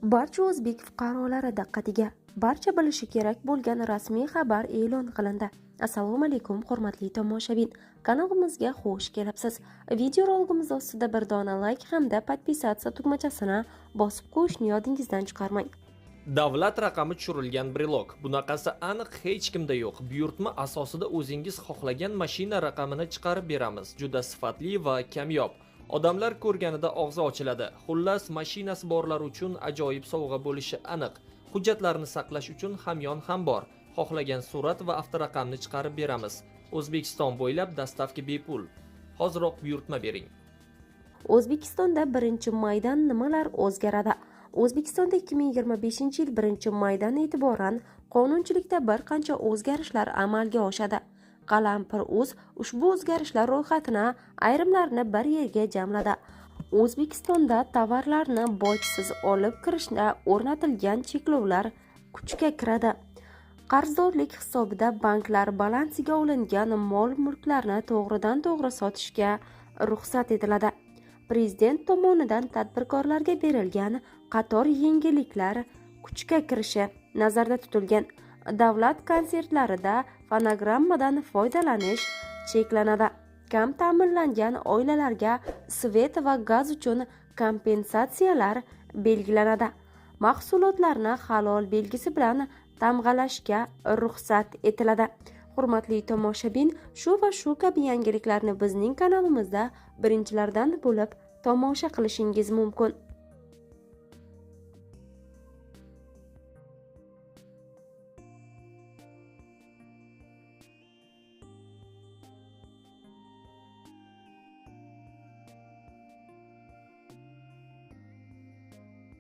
Barcha o'zbek fuqarolari diqqatiga. Barcha bilishi kerak bo'lgan rasmiy xabar e'lon qilindi. Assalomu alaykum hurmatli tomoshabin. Kanalimizga xush kelibsiz. Video roligimiz ostida bir dona like hamda podpisatsiya tugmachasini bosib qo'yishni yodingizdan chiqarmang. Davlat raqami tushirilgan brelok. Bunaqasi aniq hech kimda yo'q. Buyurtma asosida o'zingiz xohlagan mashina raqamini chiqarib beramiz. Juda sifatli va kamyob. Odamlar ko'rganida og'zi ochiladi. Xullas, mashinasi borlar uchun ajoyib sovg'a bo'lishi aniq. Hujjatlarni saqlash uchun hamyon ham bor. Xohlagan surat va avtoraqamni chiqarib beramiz. O'zbekiston bo'ylab dastavka bepul. Hoziroq buyurtma bering. O'zbekistonda 1-maydan nimalar o'zgaradi? O'zbekistonda 2025-yil 1-maydan e'tiboran qonunchilikda bir qancha o'zgarishlar amalga oshadi. Qalampir.uz ushbu o'zgarishlar ro'yxatini ayrimlarini bir yerga jamladi. O'zbekistonda tovarlarni bojsiz olib kirishda o'rnatilgan cheklovlar kuchga kiradi. Qarzdorlik hisobida banklar balansiga olingan mol-mulklarni to'g'ridan-to'g'ri sotishga ruxsat etiladi. Prezident tomonidan tadbirkorlarga berilgan qator yengilliklar kuchga kirishi nazarda tutilgan. Davlat konsertlarida fonogrammadan foydalanish cheklanadi. Kam ta'minlangan oilalarga svet va gaz uchun kompensatsiyalar belgilanadi. Mahsulotlarni halol belgisi bilan tamg'alashga ruxsat etiladi. Hurmatli tomoshabin, shu va shu kabi yangiliklarni bizning kanalimizda birinchilardan bo'lib tomosha qilishingiz mumkin.